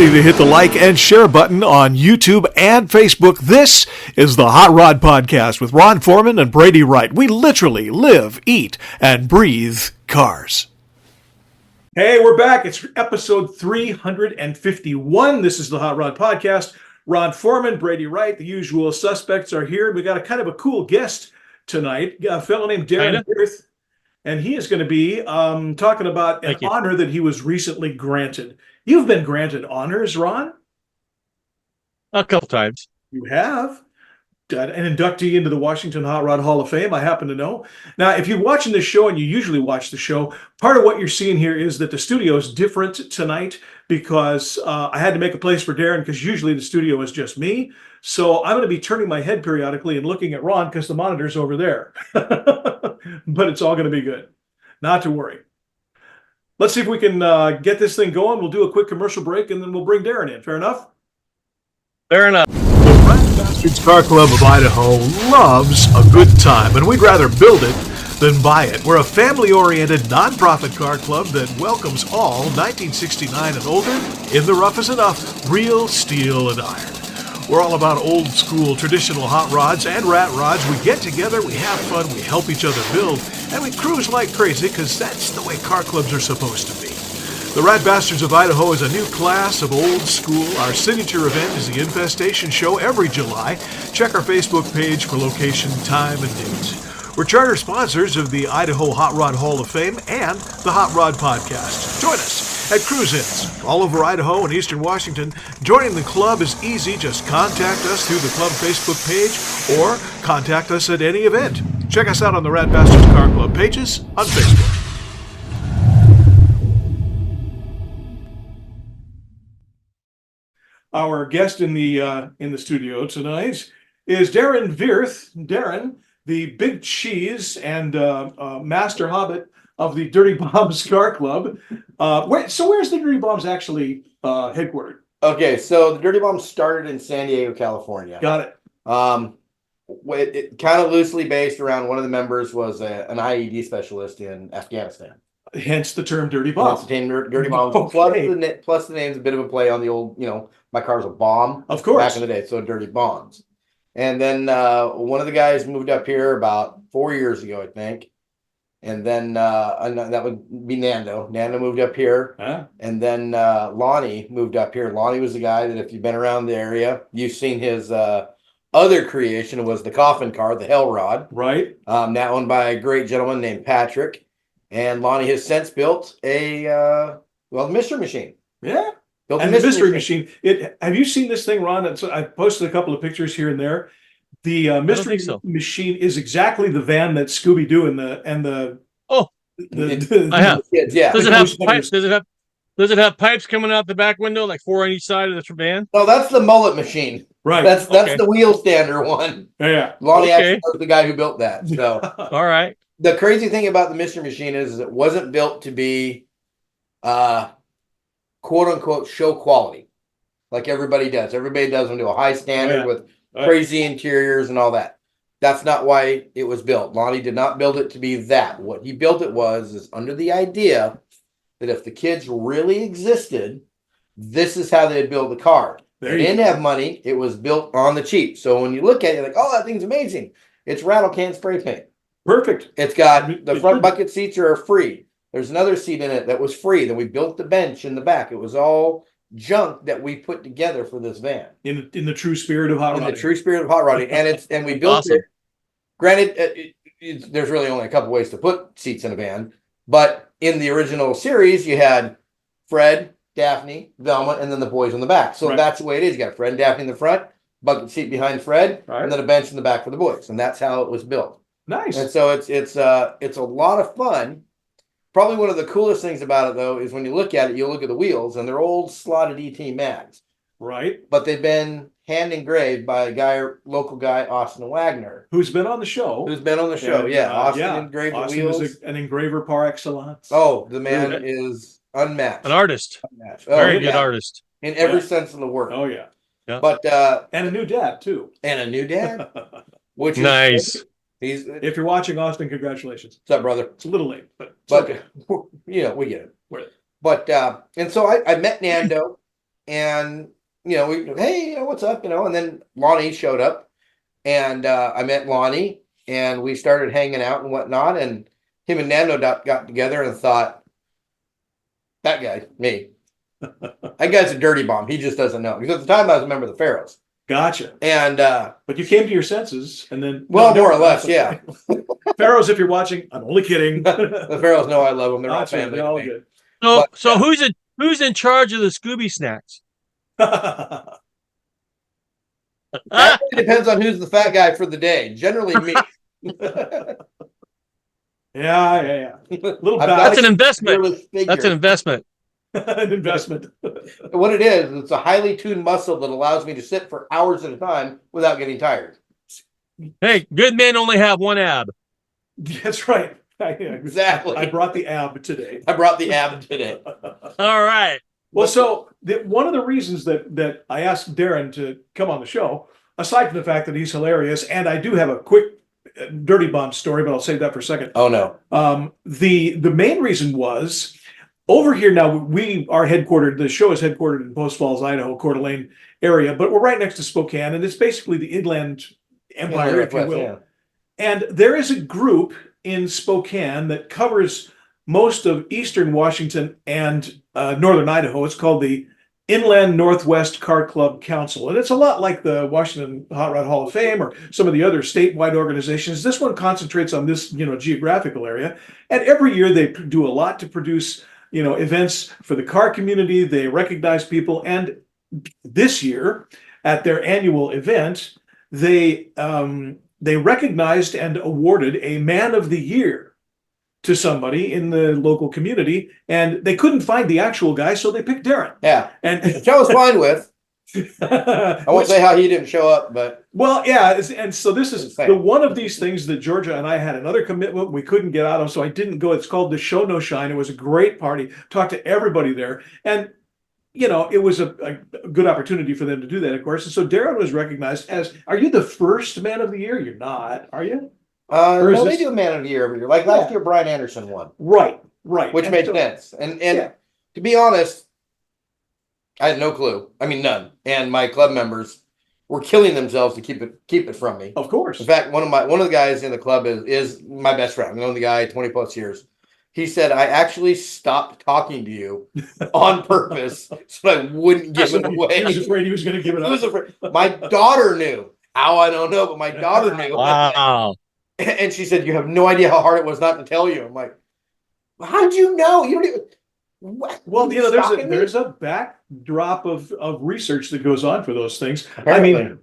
you to hit the like and share button on YouTube and Facebook. This is the Hot Rod Podcast with Ron Foreman and Brady Wright. We literally live, eat, and breathe cars. Hey, we're back. It's episode 351. This is the Hot Rod Podcast. Ron Foreman, Brady Wright, the usual suspects are here. We got a kind of a cool guest tonight, a fellow named Darin. Vierth, and he is going to be talking about an honor that he was recently granted. You've been granted honors, Ron? A couple times. You have. An inductee into the Washington Hot Rod Hall of Fame, I happen to know. Now, if you're watching this show, and you usually watch the show, part of what you're seeing here is that the studio is different tonight because I had to make a place for Darin because usually the studio is just me. So I'm going to be turning my head periodically and looking at Ron because the monitor's over there. But it's all going to be good. Not to worry. Let's see if we can get this thing going. We'll do a quick commercial break, and then we'll bring Darin in. Fair enough? Fair enough. The Rat Bastards Car Club of Idaho loves a good time, and we'd rather build it than buy it. We're a family-oriented, nonprofit car club that welcomes all 1969 and older, in the rough as enough, real steel and iron. We're all about old-school, traditional hot rods and rat rods. We get together, we have fun, we help each other build, and we cruise like crazy because that's the way car clubs are supposed to be. The Rat Bastards of Idaho is a new class of old school. Our signature event is the Infestation Show every July. Check our Facebook page for location, time, and date. We're charter sponsors of the Idaho Hot Rod Hall of Fame and the Hot Rod Podcast. Join us at cruise-ins all over Idaho and Eastern Washington. Joining the club is easy. Just contact us through the club Facebook page or contact us at any event. Check us out on the Rat Bastards Car Club pages on Facebook. Our guest in the studio tonight is Darin Vierth. Darin, the big cheese and master hobbit of the Dirty Bombs Car Club. Where's the Dirty Bombs actually headquartered? Okay, so the Dirty Bombs started in San Diego, California. Got it. It kind of loosely based around one of the members was an IED specialist in Afghanistan. Hence the term Dirty Bombs. Hence the term Dirty Bombs. Okay. Plus the name's a bit of a play on the old, my car's a bomb. Of course. Back in the day, so Dirty Bombs. And then one of the guys moved up here about 4 years ago, I think. And then that would be Nando. Nando moved up here. Huh? And then Lonnie moved up here. Lonnie was the guy that if you've been around the area, you've seen his other creation was the coffin car, the Hell Rod. Right. That one by a great gentleman named Patrick. And Lonnie has since built a mystery machine. Yeah. Built and the mystery machine. Have you seen this thing, Ron? I posted a couple of pictures here and there. The mystery machine is exactly the van that Scooby-Doo I have. Kids, yeah. Does it have pipes? Does it have pipes coming out the back window, like 4 on each side of the van? No, that's the mullet machine. Right. That's the wheel stander one. Yeah. Lonnie actually was the guy who built that. So all right. The crazy thing about the mystery machine is it wasn't built to be quote unquote show quality like everybody does. Everybody does them to a high standard with crazy interiors and all that. That's not why it was built. Lonnie did not build it to be that. What he built it is under the idea that if the kids really existed, this is how they'd build the car. They didn't have money. It was built on the cheap. So when you look at it, you're like, oh, that thing's amazing. It's rattle can spray paint. Perfect. It's got the front bucket seats are free. There's another seat in it that was free. Then we built the bench in the back. It was all junk that we put together for this van. In the true spirit of hot rodding. In the true spirit of hot rodding. And we built it. Granted, there's really only a couple ways to put seats in a van. But in the original series, you had Fred, Daphne, Velma, and then the boys in the back. So that's the way it is. You got Fred and Daphne in the front, bucket seat behind Fred, and then a bench in the back for the boys. And that's how it was built. Nice. And so it's a lot of fun. Probably one of the coolest things about it, though, is when you look at it, you look at the wheels, and they're old slotted ET mags. Right. But they've been hand engraved by local guy, Austin Wagner. Who's been on the show. Austin engraved the wheels. Austin is an engraver par excellence. Oh, the man is unmatched. An artist. Unmatched. Very good artist. In every sense of the word. Oh, yeah. But and a new dad, too. And a new dad. Which is nice. If you're watching, Austin, congratulations. What's up, brother? It's a little late, but okay. We get it. But and so I met Nando, and hey, what's up, and then Lonnie showed up, and I met Lonnie, and we started hanging out and whatnot, and him and Nando got together and thought, that guy, me, that guy's a dirty bomb. He just doesn't know, because at the time I was a member of the Pharaohs. Gotcha. And but you came to your senses, and then more or less, yeah. Pharaohs, if you're watching, I'm only kidding. The Pharaohs know I love them. They're all That's right, family. they're all good. So who's in charge of the Scooby snacks? That really depends on who's the fat guy for the day. Generally, me. Yeah. Little That's an investment. That's an investment. An investment. What it is, it's a highly tuned muscle that allows me to sit for hours at a time without getting tired. Hey, good men only have one ab. That's right. Exactly. I brought the ab today. All right. Well, so one of the reasons that I asked Darin to come on the show, aside from the fact that he's hilarious, and I do have a quick dirty bomb story, but I'll save that for a second. Oh no. The main reason was over here now. We are headquartered. The show is headquartered in Post Falls, Idaho, Coeur d'Alene area, but we're right next to Spokane, and it's basically the Inland Empire, if you will. Yeah. And there is a group in Spokane that covers most of eastern Washington and northern Idaho. It's called the Inland Northwest Car Club Council. And it's a lot like the Washington Hot Rod Hall of Fame or some of the other statewide organizations. This one concentrates on this, geographical area. And every year they do a lot to produce, events for the car community. They recognize people. And this year at their annual event, they recognized and awarded a Man of the Year to somebody in the local community, and they couldn't find the actual guy, so they picked Darin. Yeah, and which I was fine with. I won't say how he didn't show up, but and so this is the one of these things that Georgia and I had another commitment we couldn't get out of, so I didn't go. It's called the Show No Shine. It was a great party. Talked to everybody there, and it was a good opportunity for them to do that, of course. And so Darin was recognized as, are you the first Man of the Year? You're not, are you? No, they do a Man of the Year every year. Like last year, Brian Anderson won. Right. Which made sense. And to be honest, I had no clue. I mean, none. And my club members were killing themselves to keep it from me. Of course. In fact, one of the guys in the club is my best friend. I've known the guy 20 plus years. He said, I actually stopped talking to you on purpose so I wouldn't give it away. He was afraid he was going to give it up. My daughter knew. How, I don't know, but my daughter knew. Wow. And she said, you have no idea how hard it was not to tell you. I'm like, how'd you know? You don't even. What? Well, there's a backdrop of research that goes on for those things. Apparently. I mean,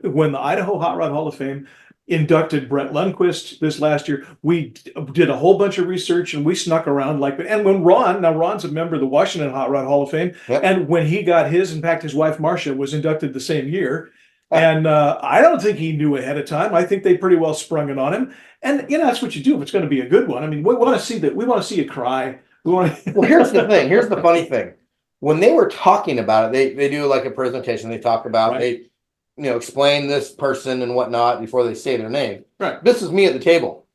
when the Idaho Hot Rod Hall of Fame inducted Brett Lundquist this last year, we did a whole bunch of research and we snuck around and when Ron's a member of the Washington Hot Rod Hall of Fame, and when he got his, in fact, his wife Marcia was inducted the same year. And I don't think he knew ahead of time. I think they pretty well sprung it on him. And that's what you do if it's going to be a good one. I mean, we want to see that. We want to see you cry. Well, here's the thing. Here's the funny thing. When they were talking about it, they do like a presentation. They talk about they explain this person and whatnot before they say their name. Right. This is me at the table.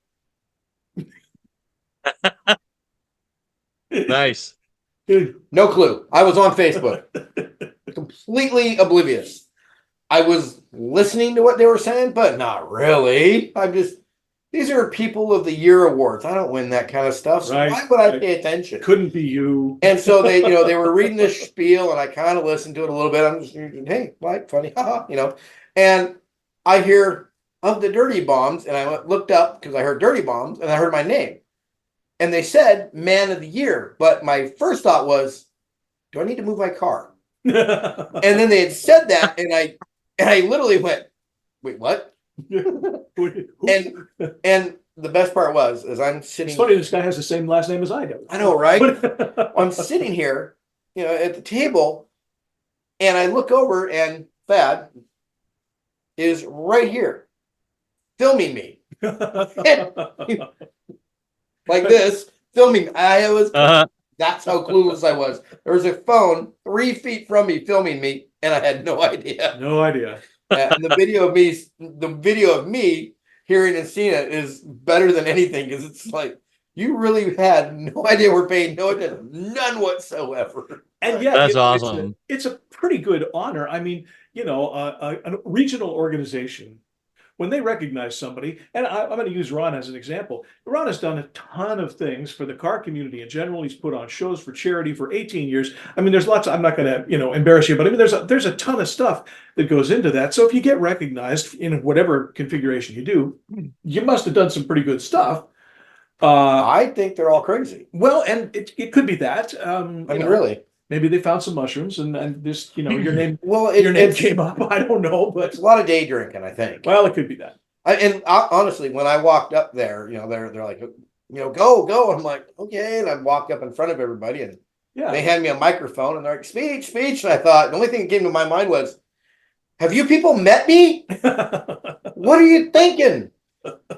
Nice. No clue. I was on Facebook. Completely oblivious. I was listening to what they were saying, but not really. These are People of the Year awards. I don't win that kind of stuff. So why would I pay attention? Couldn't be you. And so they were reading this spiel, and I kind of listened to it a little bit. I'm just, hey, like, funny, haha, And I hear of the Dirty Bombs, and I looked up because I heard Dirty Bombs, and I heard my name. And they said Man of the Year, but my first thought was, do I need to move my car? And then they had said that, and I literally went, wait, what? and the best part was, as I'm sitting. It's funny, this guy has the same last name as I do. I know, right? I'm sitting here, at the table, and I look over, and Thad is right here, filming me, like this, filming. I was. That's how clueless I was. There was a phone 3 feet from me filming me, and I had no idea. No idea. And the video of me hearing and seeing it is better than anything, because it's like You really had no idea we're paying no attention, none whatsoever. And yet, That's you know, awesome. it's a pretty good honor. I mean, you know, a regional organization, when they recognize somebody, and I'm going to use Ron as an example. Ron has done a ton of things for the car community in general. He's put on shows for charity for 18 years. I mean, there's lots. I'm not going to, you know, embarrass you, but I mean, there's a ton of stuff that goes into that. So if you get recognized in whatever configuration you do, you must have done some pretty good stuff. I think they're all crazy. Well, and it could be that. I mean, really. Maybe they found some mushrooms and this, you know, your name, Well, your name came up. I don't know, but it's a lot of day drinking, I think. well, it could be that. Honestly, when I walked up there, you know, they're like, you know, go. I'm like, okay, and I walked up in front of everybody, and Yeah. they hand me a microphone, and they're like, speech. And I thought the only thing that came to my mind was, have you people met me? What are you thinking?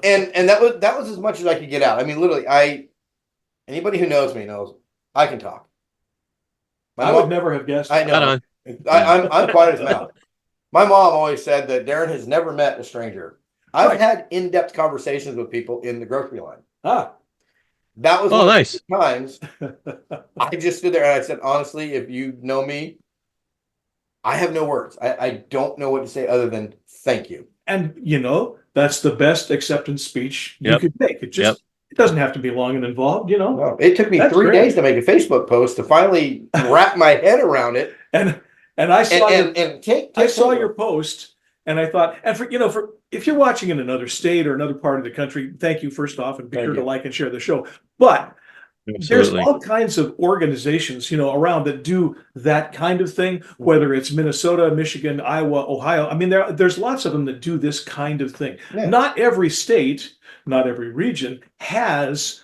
And that was as much as I could get out. I mean, literally, anybody who knows me knows I can talk. I would never have guessed. I know. I'm quiet as mouth. My mom always said that Darin has never met a stranger. I've had in-depth conversations with people in the grocery line. Ah, That was Oh, one of nice. the times I just stood there and I said, honestly, if you know me, I have no words. I don't know what to say other than thank you. and you know, that's the best acceptance speech you could make. It just it doesn't have to be long and involved, you know. No, it took me That's 3 great. days to make a Facebook post to finally wrap my head around it. And I saw I saw your post, and I thought, and for if you're watching in another state or another part of the country, thank you first off, and be sure to like and share the show. But there's all kinds of organizations, you know, around that do that kind of thing, whether it's Minnesota, Michigan, Iowa, Ohio. I mean, there's lots of them that do this kind of thing. Yeah. Not every state, not every region has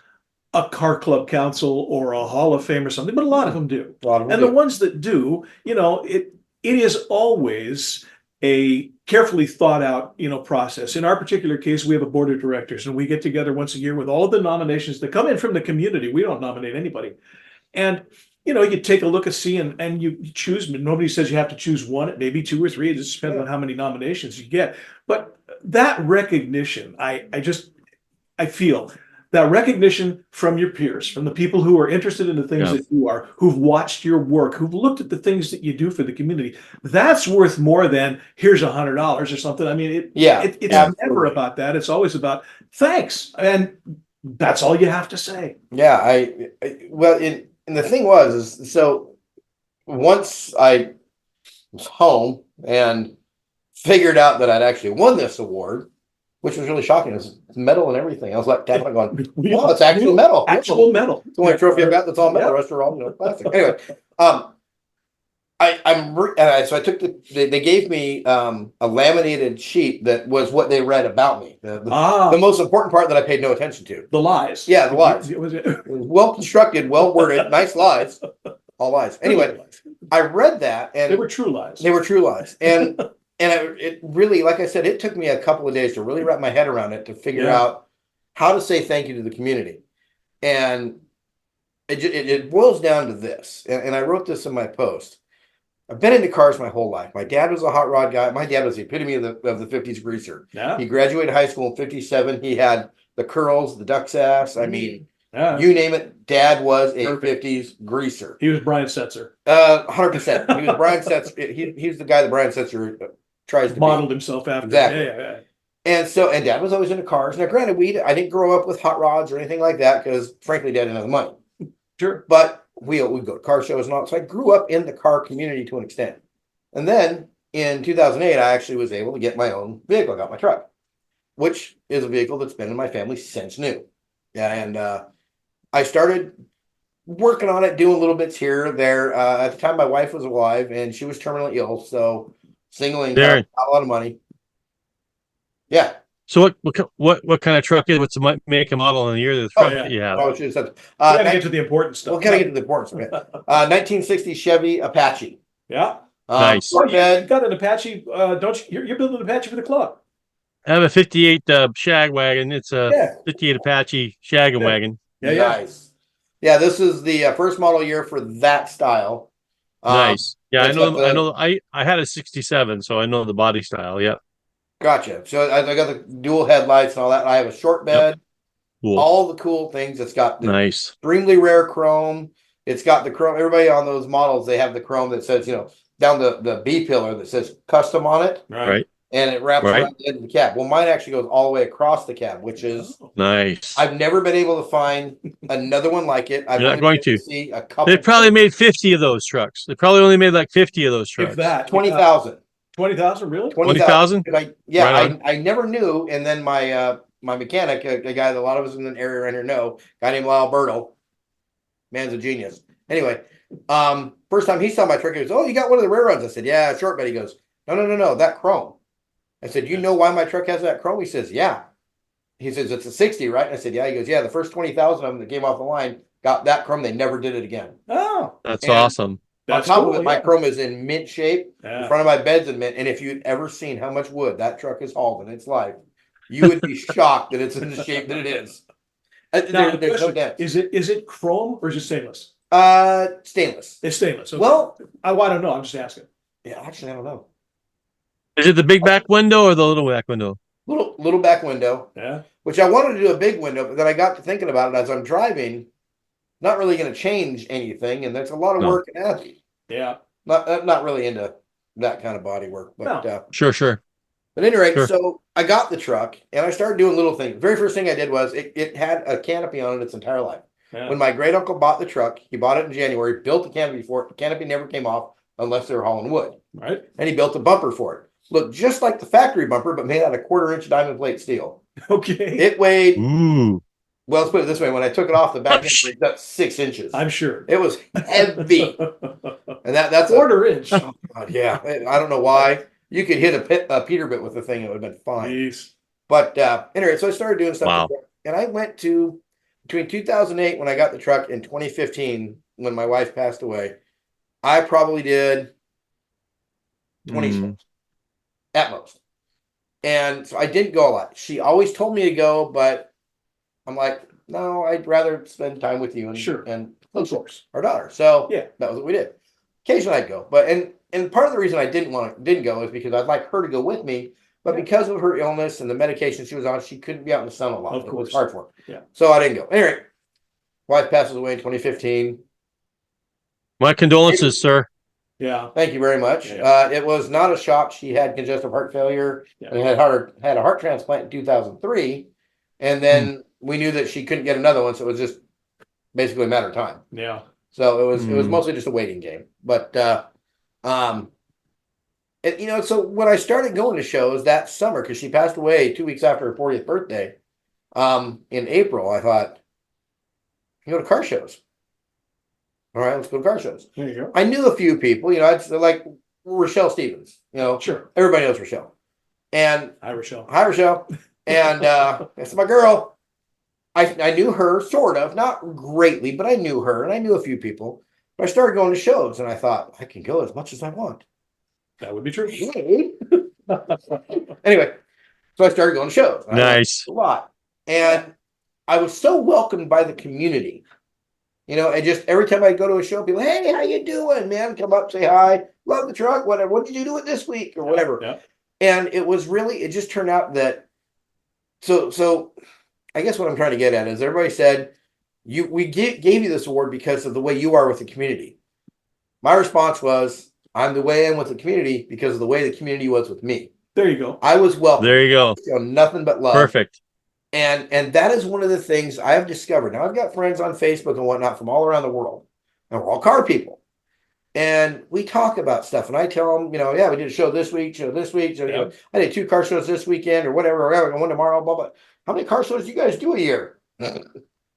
a car club council or a hall of fame or something, but a lot of them do. And the ones that do, you know, it is always a carefully thought out, you know, process. In our particular case, we have a board of directors, and we get together once a year with all of the nominations that come in from the community. We don't nominate anybody. And, you know, you take a look and see, and you choose. Nobody says you have to choose one, it may be two or three. It just depends on how many nominations you get. But that recognition, I feel that recognition from your peers, from the people who are interested in the things that you are, who've watched your work, who've looked at the things that you do for the community, that's worth more than here's $100 or something. I mean, it's never about that. It's always about thanks, and that's all you have to say. Yeah, and the thing is so once I was home and figured out that I'd actually won this award, which was really shocking. It was metal and everything. I was like tapping, going, "Wow, it's actual metal! Actual metal. It's the only trophy I've got that's all metal. The rest are all, you know, plastic." Anyway, so I took they gave me a laminated sheet that was what they read about me. The most important part that I paid no attention to. The lies. Yeah, the lies. It was well constructed, well worded, nice lies. All lies. Anyway, I read that, and they were true lies. They were true lies, and it really, like I said, it took me a couple of days to really wrap my head around it to figure out how to say thank you to the community. And it boils down to this. And I wrote this in my post. I've been into cars my whole life. My dad was a hot rod guy. My dad was the epitome of the 50s greaser. Yeah. He graduated high school in 57. He had the curls, the duck's ass. I mean, you name it. Dad was a 50s greaser. He was Brian Setzer. 100%. He was Brian Setzer. He's the guy that Brian Setzer tries to modeled himself after. Exactly. Yeah. And Dad was always into cars. Now, granted, I didn't grow up with hot rods or anything like that because, frankly, Dad didn't have the money. Sure. But we'd go to car shows and all. So I grew up in the car community to an extent. And then in 2008, I actually was able to get my own vehicle. I got my truck, which is a vehicle that's been in my family since new. Yeah, and I started working on it, doing little bits here or there. At the time, my wife was alive and she was terminally ill. So single income, not a lot of money. Yeah. So what kind of truck is it? What's the make and model and the year of the truck? Yeah. Oh, should have said. Gotta get to the important stuff. We'll kind of get to the important stuff. 1960 Chevy Apache. Yeah. Nice. You got an Apache. Don't you? You're building an Apache for the club. I have a 58 shag wagon. It's a 58 Apache shag wagon. Yeah. Nice. Yeah, this is the first model year for that style. Nice. Yeah, I know. I had a 67, so I know the body style. Yeah. Gotcha. So I got the dual headlights and all that. I have a short bed. Cool. all the cool things. It's got the Nice. extremely rare chrome. It's got the chrome. Everybody on those models, they have the chrome that says, down the B pillar that says custom on it. Right. And it wraps Right. around the end of the cab. Well, mine actually goes all the way across the cab, which is Nice. I've never been able to find another one like it. I've You're not only going been able to. see a couple. They probably made 50 of those trucks. They probably only made like 50 of those trucks. If that 20,000. 20,000, really? 20,000? I never knew. And then my mechanic, a guy that a lot of us in the area around here know, a guy named Alberto, man's a genius. Anyway, first time he saw my truck, he goes, "Oh, you got one of the rare ones." I said, "Yeah, short bed." He goes, No, that chrome." I said, "You know why my truck has that chrome?" He says, "Yeah." He says, "It's a 60, right?" And I said, "Yeah." He goes, "Yeah, the first 20,000 of them that came off the line got that chrome. They never did it again." Oh, That's awesome. that's on top cool, of it, my yeah. chrome is in mint shape. Yeah. The front of my bed's in mint. And if you'd ever seen how much wood that truck has hauled in its life, you would be shocked that it's in the shape that it is. Now, There's no question, dents. is it chrome or is it stainless? Stainless. It's stainless. Okay. Well, I don't know. I'm just asking. yeah, actually, I don't know. Is it the big back window or the little back window? Little back window. Yeah. Which I wanted to do a big window, but then I got to thinking about it as I'm driving. Not really going to change anything, and there's a lot of work in that. Yeah. Not really into that kind of body work, but No. Sure. But at any rate, Sure. So I got the truck and I started doing little things. Very first thing I did was it had a canopy on it its entire life. Yeah. When my great uncle bought the truck, he bought it in January, built the canopy for it. The canopy never came off unless they were hauling wood. Right. And he built a bumper for it. Looked just like the factory bumper, but made out of 1/4-inch diamond plate steel. Okay. It weighed, Ooh. well, let's put it this way. When I took it off, the back end weighed up 6 inches. I'm sure. It was heavy. And that's 1/4 inch. Oh, God, yeah. I don't know why. You could hit a Peterbilt with the thing, it would have been fine. Jeez. But anyway, so I started doing stuff. Wow. And I went to between 2008 when I got the truck and 2015 when my wife passed away. I probably did 20 shows at most. And so I didn't go a lot. She always told me to go, but I'm like, no, I'd rather spend time with you and Sure. and Of course. our daughter. So Yeah. that was what we did. Occasionally I'd go, but and part of the reason I didn't go is because I'd like her to go with me, but because of her illness and the medication she was on, she couldn't be out in the sun a lot. Of It was course. hard for her. Yeah. So I didn't go. Anyway, wife passes away in 2015. My condolences, sir. Yeah. Thank you very much. Yeah. It was not a shock. She had congestive heart failure Yeah. and had a heart transplant in 2003, and then we knew that she couldn't get another one, so it was just basically a matter of time. Yeah. So it was mostly just a waiting game. But so when I started going to shows that summer, because she passed away 2 weeks after her 40th birthday, in April, I thought, you go to car shows. All right, let's go to car shows. There you go. I knew a few people, I'd like Rochelle Stevens, Sure. everybody knows Rochelle. And Hi, Rochelle. hi, Rochelle. And that's my girl. I knew her sort of, not greatly, but I knew her and I knew a few people. But I started going to shows and I thought I can go as much as I want. That would be true. Anyway, so I started going to shows. I Nice. went a lot. And I was so welcomed by the community. And just every time I go to a show, people, "Hey, how you doing, man?" Come up, say hi, love the truck, whatever. What did you do it this week or whatever? Yeah. And it just turned out that so I guess what I'm trying to get at is everybody said we gave you this award because of the way you are with the community. My response was, I'm the way I am with the community because of the way the community was with me. There you go. I was welcome. There you go. Nothing but love. Perfect. And that is one of the things I have discovered. Now I've got friends on Facebook and whatnot from all around the world, and we're all car people. And we talk about stuff, and I tell them, yeah, we did a show this week, So, I did 2 car shows this weekend or whatever, one tomorrow, blah, blah. How many car shows do you guys do a year?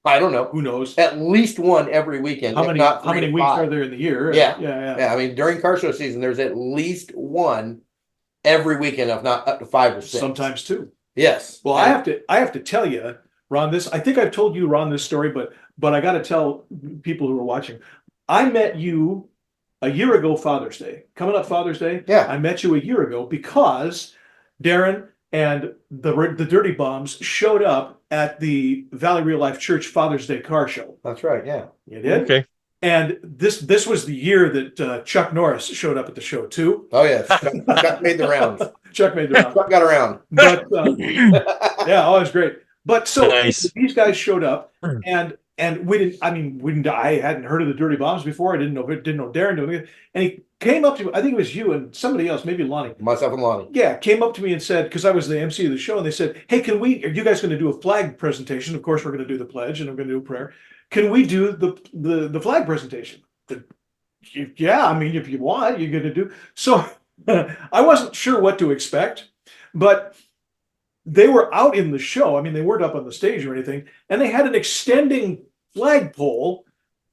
I don't know. Who knows? At least one every weekend. How if many not how many 3 to weeks 5. are there in the year? Yeah. Yeah. I mean, during car show season, there's at least one every weekend, if not up to 5 or 6. Sometimes 2. Yes. Well, I have to tell you, Ron, I think I've told you, Ron, this story, but I got to tell people who are watching. I met you a year ago, Father's Day. Coming up Father's Day. Yeah. I met you a year ago because Darin and the Dirty Bombs showed up at the Valley Real Life Church Father's Day car show. That's right. Yeah. You did? Okay. And this was the year that Chuck Norris showed up at the show too. Oh, yes. Chuck made the rounds. Chuck made the round. Chuck got around. But yeah, oh, it was great. But so Nice. these guys showed up, and we didn't. I mean, we didn't. I hadn't heard of the Dirty Bombs before. I didn't know Darin doing it. And he came up to me. I think it was you and somebody else, maybe Lonnie. Myself and Lonnie. Yeah, came up to me and said, because I was the MC of the show, and they said, "Hey, are you guys going to do a flag presentation? Of course, we're going to do the pledge, and I'm going to do a prayer. Can we do the flag presentation?" Yeah, I mean, if you want, you're going to do. So I wasn't sure what to expect, but they were out in the show. I mean, they weren't up on the stage or anything, and they had an extending flagpole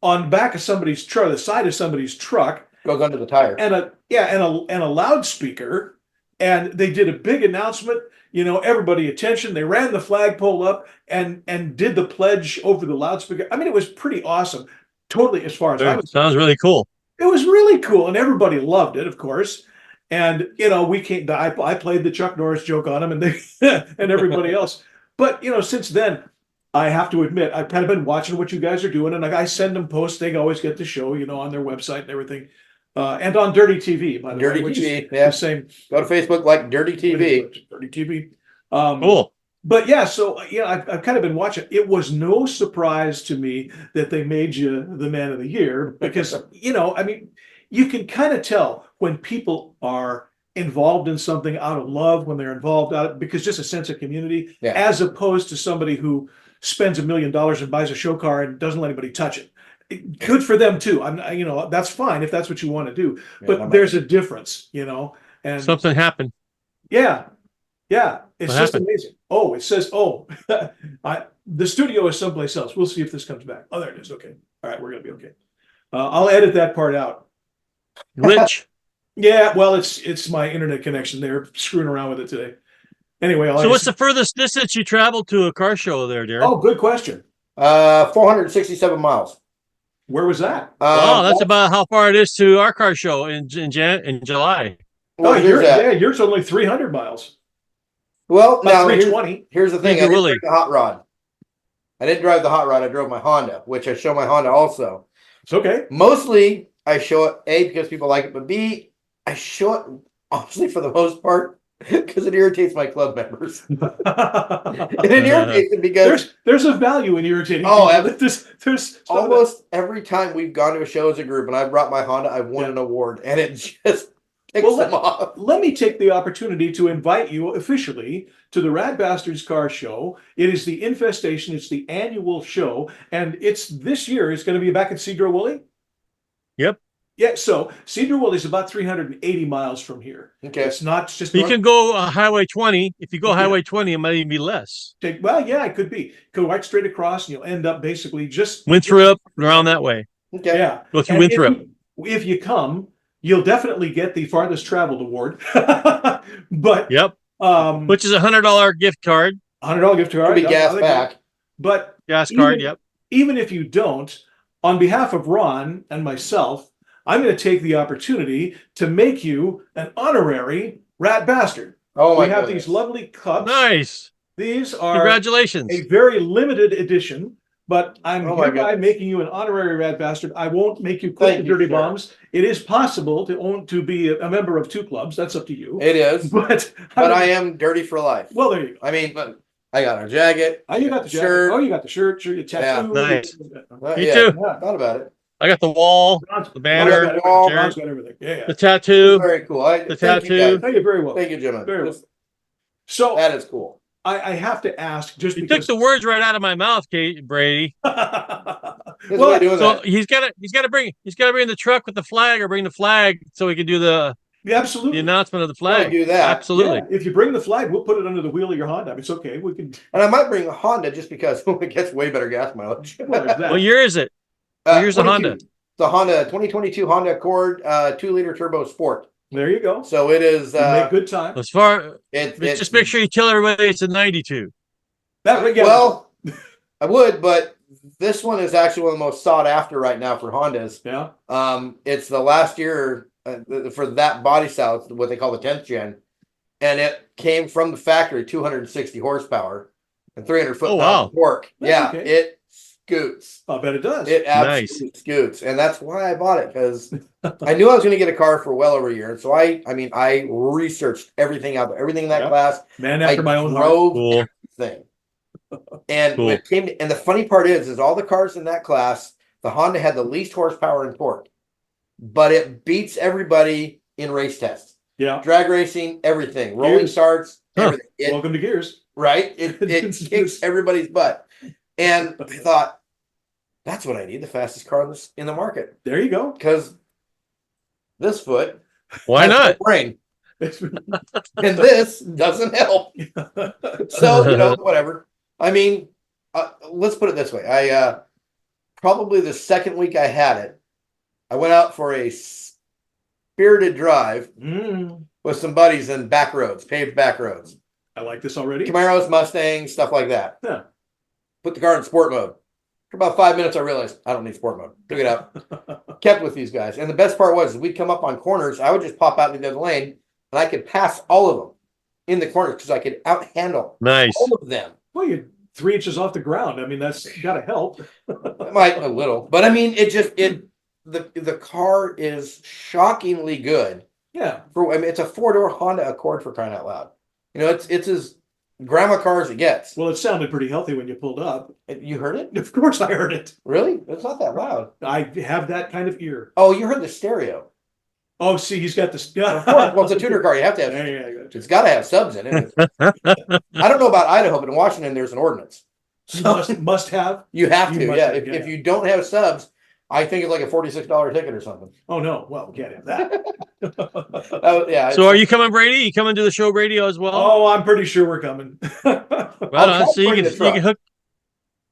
on the back of somebody's truck, the side of somebody's truck, Goes under the tire. and a loudspeaker, and they did a big announcement. Everybody attention. They ran the flagpole up and did the pledge over the loudspeaker. I mean, it was pretty awesome. Totally, as far as I was. Sounds really cool. It was really cool, and everybody loved it, of course. And we came. I played the Chuck Norris joke on them, and they and everybody else. But since then, I have to admit, I've kind of been watching what you guys are doing, and I send them posts. They always get the show, on their website and everything, and on Dirty TV, by the Dirty way, which TV, is yeah. the same. Go to Facebook, like Dirty TV. Dirty TV. Cool. But yeah, so I've kind of been watching. It was no surprise to me that they made you the Man of the Year because I mean, you can kind of tell when people are involved in something out of love, when they're involved out because just a sense of community, as opposed to somebody who spends $1 million and buys a show car and doesn't let anybody touch it. Good for them too. That's fine if that's what you want to do, but there's a difference, and Something happened. Yeah. It's What just happened? amazing. Oh, it says, the studio is someplace else. We'll see if this comes back. Oh, there it is. Okay. All right. We're going to be okay. I'll edit that part out. Glitch. Yeah. Well, it's my internet connection. They're screwing around with it today. Anyway. So what's the furthest distance you traveled to a car show there, Darin? Oh, good question. 467 miles. Where was that? Wow, that's about how far it is to our car show in July. Well, yours only 300 miles. Well, now 320. Here's the thing. I didn't drive the hot rod. I didn't drive the hot rod. I drove my Honda, which I show my Honda also. It's okay. Mostly, I show it A because people like it, but B, I show it honestly for the most part because it irritates my club members. And it irritates them because there's a value in irritating. There's almost every time we've gone to a show as a group and I brought my Honda, I've won an award, and it just them off. Let me take the opportunity to invite you officially to the Rad Bastards Car Show. It is the Infestation. It's the annual show, and it's this year. It's going to be back at Cedro Woolley. Yep. Yeah. So Cedro Woolley is about 380 miles from here. Okay. It's not just. You can go Highway 20. If you go Highway 20, it might even be less. It could be. Go right straight across, and you'll end up basically just Winthrop around that way. Okay. Yeah. Go through Winthrop. If you come, you'll definitely get the farthest traveled award. But which is $100 gift card. $100 gift card. Be gas back. But gas card. Even if you don't, on behalf of Ron and myself, I'm going to take the opportunity to make you an honorary Rat Bastard. Oh, we have these lovely cups. Nice. These are congratulations. A very limited edition. But I'm hereby making you an honorary Rat Bastard. I won't make you quit the Dirty Bombs. It is possible to be a member of 2 clubs. That's up to you. It is. But I am dirty for life. Well, there you go. I mean, but I got a jacket. You got the shirt. Oh, you got the shirt, your tattoo. Yeah. Nice. Me too. Yeah, thought about it. I got the wall, the banner, Ron's got everything. Yeah. The tattoo. Very cool. Thank you very well. Thank you, Jim. Very well. So that is cool. I have to ask, just because took the words right out of my mouth, Brady. So he's got to bring the truck with the flag, or bring the flag so we can do the absolutely the announcement of the flag. Do that absolutely. Yeah. If you bring the flag, we'll put it under the wheel of your Honda. It's okay. We can. And I might bring a Honda just because it gets way better gas mileage. What year is it? Here's the Honda. The Honda 2022 Honda Accord 2-liter turbo sport. There you go. So it is make good time. As far just make sure you tell everybody it's a 92. Well, I would, but this one is actually one of the most sought after right now for Hondas. Yeah. It's the last year for that body style. It's what they call the 10th gen, and it came from the factory, 260 horsepower and 300 foot torque. That's okay. It scoots. I bet it does. It absolutely scoots, and that's why I bought it, because I knew I was going to get a car for well over a year. And so I researched everything out there, everything in that class. Man after my own heart. Drove everything. And when it came to, and the funny part is all the cars in that class, the Honda had the least horsepower and torque, but it beats everybody in race tests. Yeah. Drag racing, everything, rolling starts, everything. Welcome to Gears. Right? It kicks everybody's butt. And I thought, that's what I need, the fastest car in the market. There you go. Because this foot, why not? Brain. And this doesn't help. So, whatever. I mean, let's put it this way. I probably the second week I had it, I went out for a spirited drive with some buddies in back roads, paved back roads. I like this already. Camaros, Mustangs, stuff like that. Yeah. Put the car in sport mode. For about 5 minutes, I realized I don't need sport mode. Took it out. Kept with these guys. And the best part was, we'd come up on corners. I would just pop out into the other lane, and I could pass all of them in the corners because I could outhandle all of them. Well, you're 3 inches off the ground. I mean, that's got to help. It might a little, but I mean, the car is shockingly good. Yeah. It's a 4-door Honda Accord, for crying out loud. It's as grandma car as it gets. Well, it sounded pretty healthy when you pulled up. You heard it? Of course I heard it. Really? It's not that loud. I have that kind of ear. Oh, you heard the stereo. Oh, see, he's got this. Of course. Well, it's a tuner car. You have to have. It's got to have subs in it. I don't know about Idaho, but in Washington, there's an ordinance. So must have. You have to. Yeah. If you don't have subs, I think it's like a $46 ticket or something. Oh no! Well, we can't have that. Yeah. So, are you coming, Brady? You coming to the show, Brady, as well? Oh, I'm pretty sure we're coming. So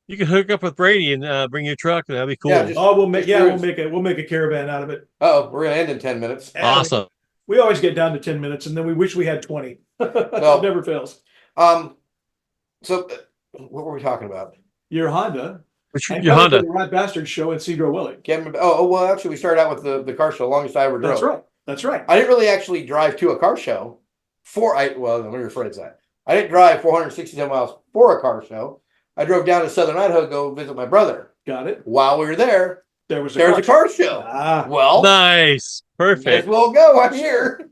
you can hook up with Brady and bring your truck. That'd be cool. Yeah, we'll make a caravan out of it. Oh, we're gonna end in 10 minutes. Awesome. We always get down to 10 minutes, and then we wish we had 20. It never fails. So what were we talking about? Your Honda. Your Honda. The Rat Bastard show at Cedro Willie. Can't remember. Oh, well, actually, we started out with the car show, longest I ever drove. That's right. I didn't really actually drive to a car show let me rephrase that. I didn't drive 467 miles for a car show. I drove down to Southern Idaho to go visit my brother. Got it. While we were there, there was a car show. Well, nice. Perfect. We'll go. I'm here.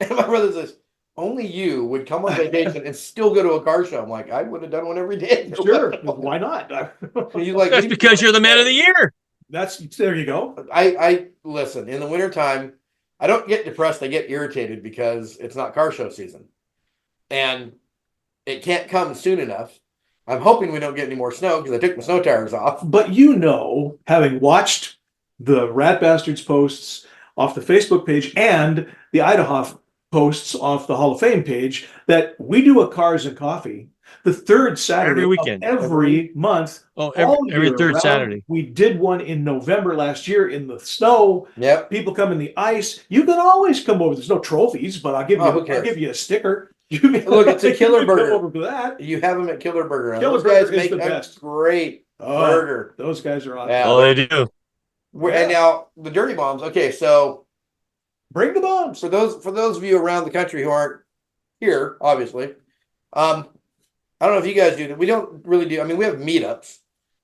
And my brother says, only you would come on vacation and still go to a car show. I'm like, I would have done one every day. Sure. Why not? That's because you're the man of the year. There you go. I listen, in the wintertime, I don't get depressed. I get irritated because it's not car show season. And it can't come soon enough. I'm hoping we don't get any more snow because I took my snow tires off. But having watched the Rat Bastards posts off the Facebook page and the Idaho posts off the Hall of Fame page, that we do a Cars and Coffee the third Saturday every weekend, every month. Oh, every third Saturday. We did one in November last year in the snow. Yep. People come in the ice. You can always come over. There's no trophies, but I'll give you a sticker. Look, it's a Killer Burger. Over for that. You have them at Killer Burger. Killer Burger is the best. Great burger. Those guys are awesome. Yeah. Oh, they do. And now the Dirty Bombs. Okay, so bring the bombs for those of you around the country who aren't here, obviously. I don't know if you guys do. We don't really do. I mean, we have meetups.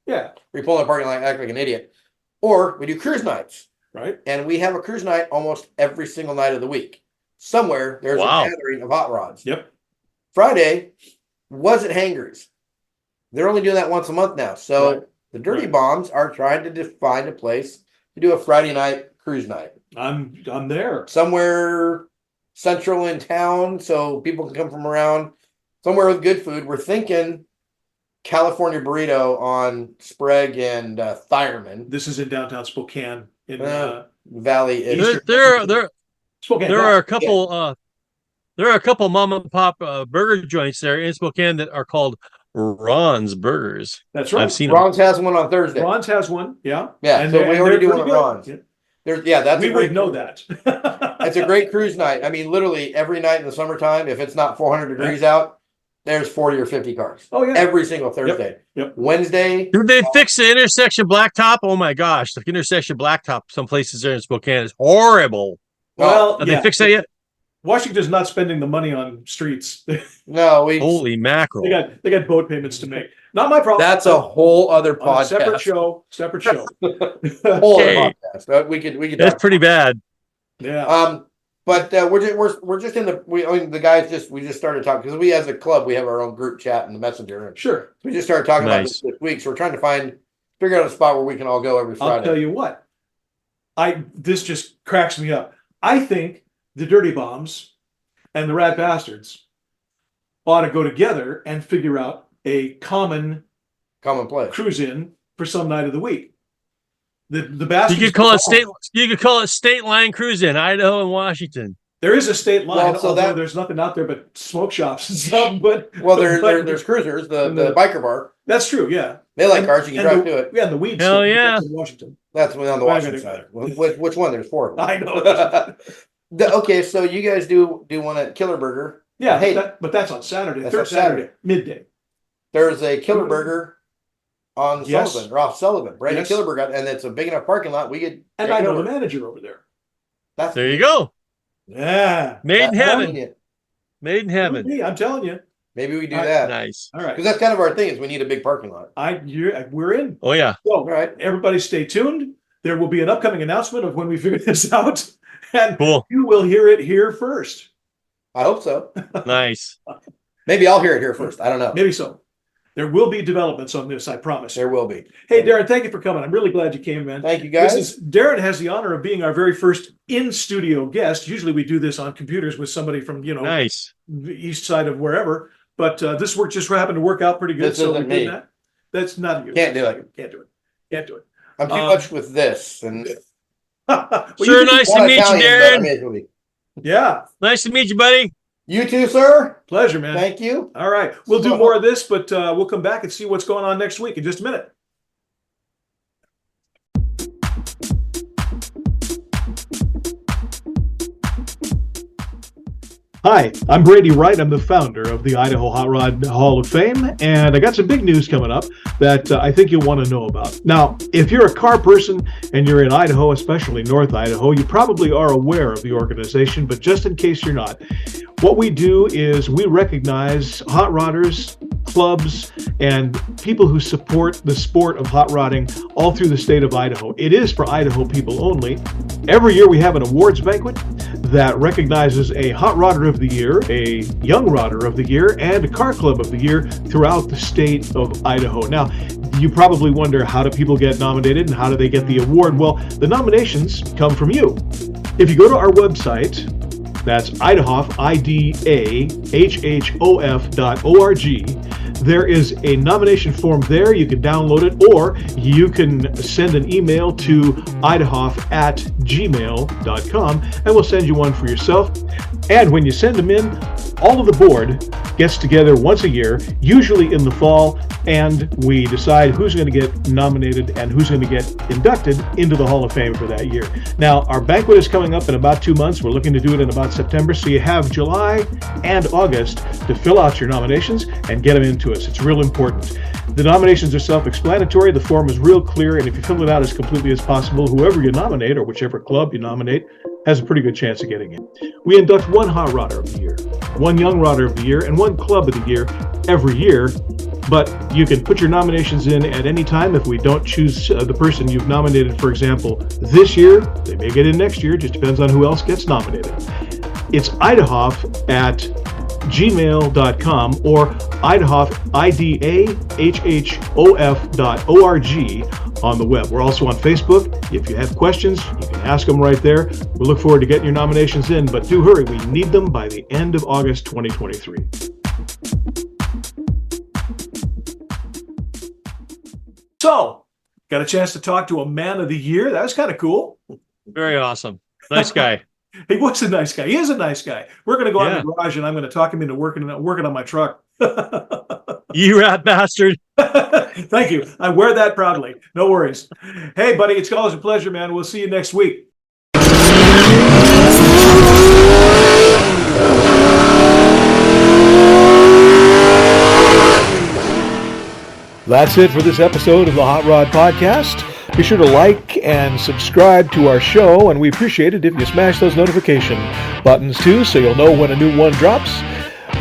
Yeah. We pull in the parking lot and act like an idiot, or we do cruise nights. Right. And we have a cruise night almost every single night of the week. Somewhere there's a gathering of hot rods. Yep. Friday was at Hangers. They're only doing that once a month now. So the Dirty Bombs are trying to find a place to do a Friday night cruise night. I'm there. Somewhere central in town so people can come from around. Somewhere with good food. We're thinking California burrito on Sprague and Thireman. This is in downtown Spokane in Valley. There are a couple. There are a couple mom and pop burger joints there in Spokane that are called Ron's Burgers. That's right. I've seen Ron's has one on Thursday. Ron's has one. Yeah. Yeah. And so we already do one at Ron's. Yeah. We would know that. It's a great cruise night. I mean, literally every night in the summertime, if it's not 400 degrees out, there's 40 or 50 cars. Oh, yeah. Every single Thursday. Yep. Wednesday. Did they fix the intersection blacktop? Oh my gosh. The intersection blacktop, some places there in Spokane is horrible. Well, have they fixed that yet? Washington's not spending the money on streets. No, holy mackerel. They got boat payments to make. Not my problem. That's a whole other podcast. Separate show. Whole other podcast. We could That's pretty bad. Yeah. But we're just in the guys we just started talking because we as a club we have our own group chat in the messenger. Sure. We just started talking about this week, so we're trying to figure out a spot where we can all go every Friday. I'll tell you what, this just cracks me up. I think the Dirty Bombs and the Rat Bastards ought to go together and figure out a common place cruise in for some night of the week. The Bastards. You could call it State Line Cruise In, Idaho and Washington. There is a state line, so although there's nothing out there but smoke shops and stuff. But there's cruisers, the biker bar. That's true, yeah. They like cars. You can drive to it. Yeah, and the weeds. Hell yeah. That's in Washington. That's on the Washington side. Which one? There's 4 of them. I know. Okay, so you guys do one at Killer Burger. Yeah, but that's on Saturday. That's on Saturday. Midday. There's a Killer Burger on Sullivan, Ross Sullivan, brand new Killer Burger, and it's a big enough parking lot. We get and I know the manager over there. There you go. Yeah, made in heaven. Made in heaven. I'm telling you. Maybe we do that. Nice. All right, because that's kind of our thing is we need a big parking lot. We're in. Oh yeah. So, all right, everybody, stay tuned. There will be an upcoming announcement of when we figure this out, and you will hear it here first. I hope so. Nice. Maybe I'll hear it here first. I don't know. Maybe so. There will be developments on this, I promise. There will be. Hey, Darin, thank you for coming. I'm really glad you came, man. Thank you, guys. Darin has the honor of being our very first in-studio guest. Usually we do this on computers with somebody from, nice, the east side of wherever. But this work just happened to work out pretty good. This isn't me. That's not you. Can't do it. Can't do it. I'm too much with this. And sure, nice to meet you, Darin. Yeah. Nice to meet you, buddy. You too, sir. Pleasure, man. Thank you. All right. We'll do more of this, but we'll come back and see what's going on next week in just a minute. Hi, I'm Brady Wright. I'm the founder of the Idaho Hot Rod Hall of Fame, and I got some big news coming up that I think you'll want to know about. Now, if you're a car person and you're in Idaho, especially North Idaho, you probably are aware of the organization, but just in case you're not, what we do is we recognize hot rodders, clubs, and people who support the sport of hot rodding all through the state of Idaho. It is for Idaho people only. Every year we have an awards banquet that recognizes a hot rodder of the year, a young rodder of the year, and a car club of the year throughout the state of Idaho. Now, you probably wonder, how do people get nominated and how do they get the award? Well, the nominations come from you. If you go to our website, that's Idahof, IDAHHOF.org. There is a nomination form there. You can download it, or you can send an email to idahof@gmail.com, and we'll send you one for yourself. And when you send them in, all of the board gets together once a year, usually in the fall, and we decide who's going to get nominated and who's going to get inducted into the Hall of Fame for that year. Now, our banquet is coming up in about 2 months. We're looking to do it in about September, so you have July and August to fill out your nominations and get them into us. It's real important. The nominations are self-explanatory. The form is real clear, and if you fill it out as completely as possible, whoever you nominate or whichever club you nominate has a pretty good chance of getting in. We induct one hot rodder of the year, one young rodder of the year, and one club of the year every year. But you can put your nominations in at any time. If we don't choose the person you've nominated, for example, this year, they may get in next year. Just depends on who else gets nominated. It's idahof@gmail.com or idahof, IDAHHOF.org on the web. We're also on Facebook. If you have questions, you can ask them right there. We look forward to getting your nominations in, but do hurry. We need them by the end of August 2023. So, got a chance to talk to a man of the year. That was kind of cool. Very awesome. Nice guy. He was a nice guy. He is a nice guy. We're going to go out in the garage and I'm going to talk him into working on my truck. You rat bastard. Thank you. I wear that proudly. No worries. Hey, buddy, it's always a pleasure, man. We'll see you next week. That's it for this episode of the Hot Rod Podcast. Be sure to like and subscribe to our show, and we appreciate it if you smash those notification buttons too, so you'll know when a new one drops.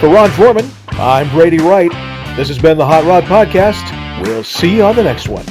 For Ron Foreman, I'm Brady Wright. This has been the Hot Rod Podcast. We'll see you on the next one.